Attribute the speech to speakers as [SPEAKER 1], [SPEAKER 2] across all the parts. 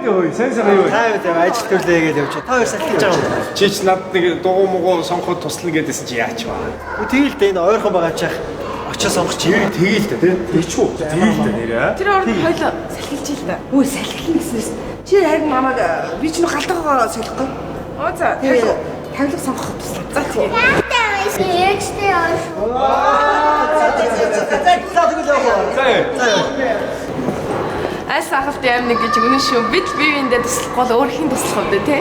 [SPEAKER 1] ой, сайн юу вэ?
[SPEAKER 2] Таа ажил төлөө гэж явж. Та хоёр салхиж байгаа юм.
[SPEAKER 1] Чи ч над нэг дугуй муугуу сонгоход туслана гэдээсэн чи яач ба.
[SPEAKER 2] Тэгэл дээ энэ ойрхон байгаа чих. Очиж сонгох чи.
[SPEAKER 1] Тэгэл дээ тий. Тэчүү. Тэгэл дээ нэрээ.
[SPEAKER 3] Тэр орнд хоёул салхилж ил да. Өө салхилна гэснээс чи харин намайг би ч нэг галтайгаа солихгүй. Оо за тавилга сонгох туслаа. За тийм.
[SPEAKER 4] Ээжтэй оош.
[SPEAKER 3] Ас ахалт юм нэг гэж үнэн шүү. Бид биеиндээ туслахгүй бол өөр хин туслах вэ те?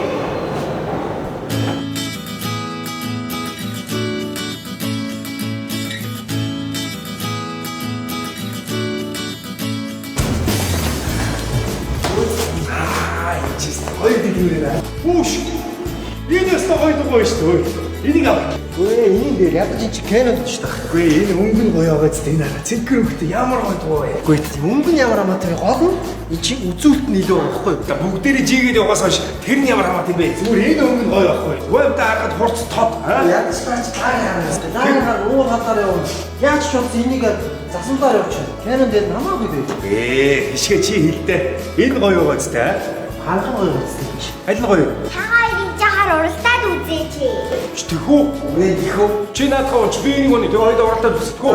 [SPEAKER 1] Хоёр дэгүүрээ. Үш. Энэс та хоёр дугуй шүү дээ. Энийг авах.
[SPEAKER 2] Өө энэ дээр ядаж энэ чи Canon ч таах.
[SPEAKER 1] Үгүй энэ өнгөн гоё байгаа зү энэ хараа. Цэнхэр өнгөтэй ямар гоё дугуй.
[SPEAKER 2] Үгүй өнгөн ямар хамаатай гол нь энэ чи үзүүлэлт нь илүү байгаа байхгүй юу?
[SPEAKER 1] Бүгдээрээ жигээд яваас хойш тэр нь ямар хамаатай юм бэ? Зүгээр энэ өнгөн гоё байхгүй. Веб даарахад хурц тод.
[SPEAKER 2] Ядаж таач таараа юм. Даараа уур хатаар явна. Яаж ч бол энийг засандаар явуучих. Canon дээр намаагүй дээ.
[SPEAKER 1] Хишгээ чи хэлдэ. Энэ гоё байгаа зү те.
[SPEAKER 2] Ханхан гоё үстэй чи.
[SPEAKER 1] Аль гоё?
[SPEAKER 4] Та хоёрын жахаар уралдаад үзээч.
[SPEAKER 1] Тэхүү.
[SPEAKER 2] Үгүй тэхүү.
[SPEAKER 1] Чи наадах уу? Би энийг өнөө тэр хоёроо уралдаад үзтгүү.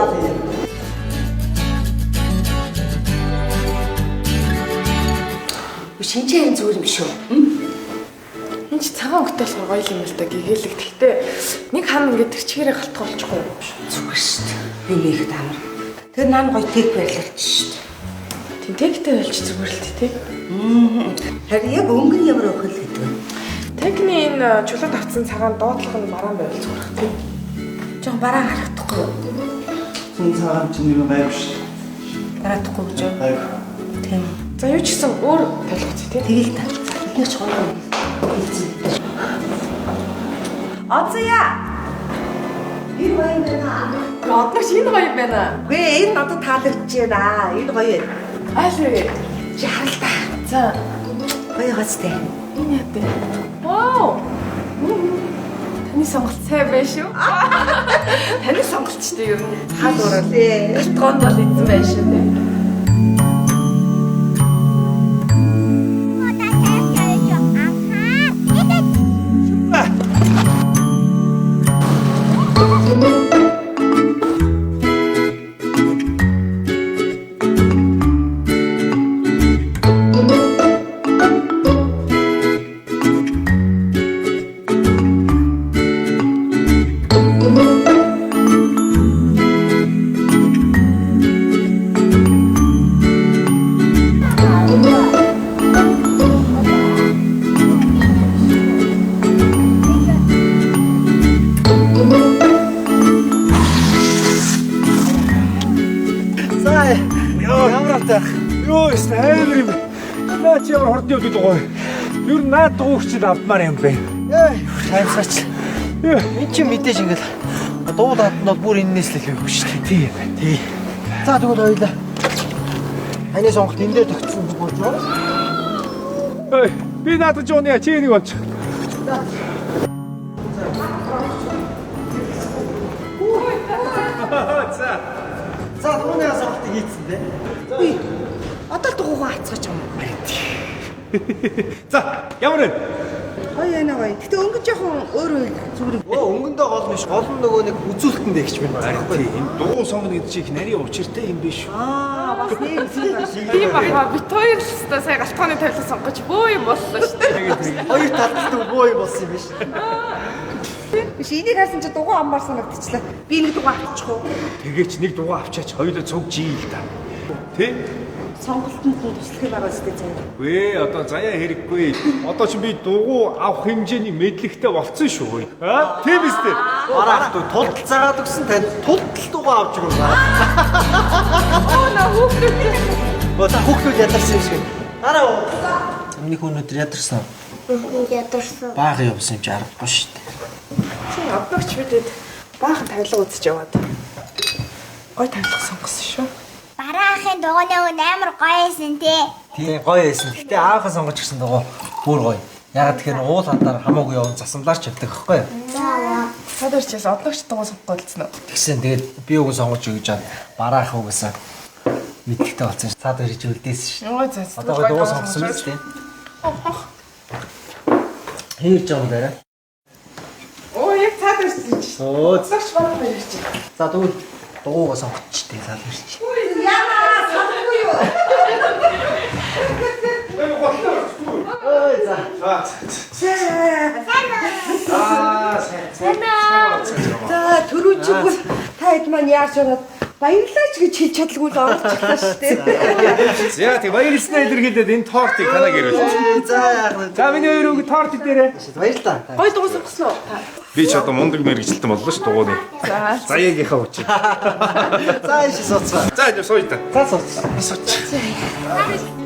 [SPEAKER 3] Шинжээ харин зүгээр юм шүү. Энэ ч цагаан өнгөтэй болохоор гоё юм л да гэгээлэг. Гэхдээ нэг хан ингээд тэр чигээрээ галтгаа болчихгүй юм шүү.
[SPEAKER 5] Зүгээр шүү дээ. Би их таамар. Тэр наан гоё тэг байрлалч шүү дээ.
[SPEAKER 3] Тийм тэгтэй болж зүгээр л тий.
[SPEAKER 5] Харин яг өнгөн ямар өхөл гэдэг вэ?
[SPEAKER 3] Техний энэ чулууд авсан цагаан доотлох нь бараан байвал зүгээр тий.
[SPEAKER 5] Жон бараа харагдахгүй юу?
[SPEAKER 2] Хүн цагаан ч нэг байв шүү.
[SPEAKER 5] Бараадахгүй гэж юу?
[SPEAKER 2] Байв.
[SPEAKER 5] Тийм.
[SPEAKER 3] За юу ч гэсэн өөр тавилгач тий.
[SPEAKER 5] Тэгэл та. Эхнийч гоё. Ацая. Энэ гоё юм байна.
[SPEAKER 3] Одноош энэ гоё юм байна.
[SPEAKER 5] Гүй энэ надад таалагдж байна. Энэ гоё.
[SPEAKER 3] Айл вэ? Чи харалта. За
[SPEAKER 5] Гоё гацтэй.
[SPEAKER 3] энэ яа вэ? Вау. Таны сонголт сайн байна шүү. Таны сонголт ч тийм ер нь хаал урал. Галтгоонд бол эзэн байна шүү тий.
[SPEAKER 1] Йоо, амар юм. Наа чи ямар хордны үдүүд гоё. Юу наад дугуйч авмаар юм бэ?
[SPEAKER 2] Таймсаач. Энд чи мэдээж ингээл дуулаад нь бол бүр энэс л их явах шүү дээ.
[SPEAKER 1] Тийм.
[SPEAKER 2] Тий. За тэгвэл хоёлаа. Аны сонголт энэ дээр тогтсон зүг болж байна.
[SPEAKER 1] Ой, би надад жооны чи энийг олж.
[SPEAKER 2] За түүний асуултыг хийцэн дээ.
[SPEAKER 5] Би одоо л дугуйгаа хацгаач юм.
[SPEAKER 1] За, ямар вэ?
[SPEAKER 5] Гоё энэ гоё. Гэтэ өнгө жоохон өөр зүгээр.
[SPEAKER 2] Оо өнгөндөө гол биш. Гол нь нөгөө нэг үзүүлэлтэндээ гэж байна.
[SPEAKER 1] Харин энэ дугуй сонгоно гэдэг чинь их нарийн учиртай юм биш үү?
[SPEAKER 5] Бас нэг зүйл.
[SPEAKER 3] Тийм баха бит хоёр л өстой сая галтгооны тавилга сонгож бөө юм боллоо шүү дээ.
[SPEAKER 2] Хоёр талд нь боо юм болсон юм биш.
[SPEAKER 5] Биш энийг харсан чи дугуй амбар санагдчихлаа. Би нэг дугуй авчих уу?
[SPEAKER 1] Тэгээч нэг дугуй авчаач хоёулаа цуг жийл та. Тэ?
[SPEAKER 5] Сонголтод нь туслахыг байгаа зү заяа.
[SPEAKER 1] Гүй одоо заяа хэрэггүй. Одоо чи би дугуй авах хэмжээний мэдлэгтэй болцсон шүү. Аа? Тийм биз дээ.
[SPEAKER 2] Бараах тултал цагаад өгсөн танд тултал дугаа авч өгнө.
[SPEAKER 3] Оо на хүүхдүүд.
[SPEAKER 2] Бата хүүхдүүд ядарсан юм шиг. Дараа уу. Өмнөх өнөдөр ядарсан.
[SPEAKER 4] Ядарсан.
[SPEAKER 2] Баага явсан юм чи аргагүй шүү дээ.
[SPEAKER 3] Чи одоогч бидэд баахан тавилга үзэж яваад. Гой тавилга сонгосон шүү.
[SPEAKER 4] Бараахын дугуйны өн амар гоё эсэн тий.
[SPEAKER 2] Тийм гоё байсан. Гэтэ аахаа сонгож гисэн дугаа бүр гоё. Яг тэгэхээр уул хатаар хамаагүй явсан засамлаарч явдаг байхгүй юу?
[SPEAKER 3] Садар чээс одоогч дугуй сонгох болсон уу?
[SPEAKER 2] Тэгсэн тэгээд би үгүй сонгож өгч чад бараах угаасаа мэдхтэй болсон ш. Цаад ирж үлдээсэн ш.
[SPEAKER 3] Оо за.
[SPEAKER 2] Одоо гоё дугуй сонгосон биз дээ. Хийж байгаа юм даа.
[SPEAKER 5] Оо яг цаад ирсэн чи.
[SPEAKER 2] Оо.
[SPEAKER 5] Цагч барах байж чи.
[SPEAKER 2] За тэгвэл дугуугаа сонгоцчихдээ залбирч.
[SPEAKER 5] Яна санахгүй юу?
[SPEAKER 2] Ой за.
[SPEAKER 5] За түрүү чигвэл та хэд маань яарч ороод баярлаач гэж хэлж чадлаггүй л орчихлаа шүү дээ.
[SPEAKER 1] За тэг баярлснаа илэрхийлээд энэ тортыг танаа гэрүүлж.
[SPEAKER 2] За яах вэ?
[SPEAKER 1] За миний хоёр үг торт дээрээ.
[SPEAKER 2] Баярлалаа.
[SPEAKER 3] Гой дугуй сонгосон уу?
[SPEAKER 1] Би ч одоо мундаг мэрэгчлэлтэн боллоо ш дугууны.
[SPEAKER 3] За.
[SPEAKER 1] Заяагийнхаа хүч.
[SPEAKER 2] За иш соцгаа.
[SPEAKER 1] За энэ сууя та.
[SPEAKER 2] За соц.
[SPEAKER 1] Сууч.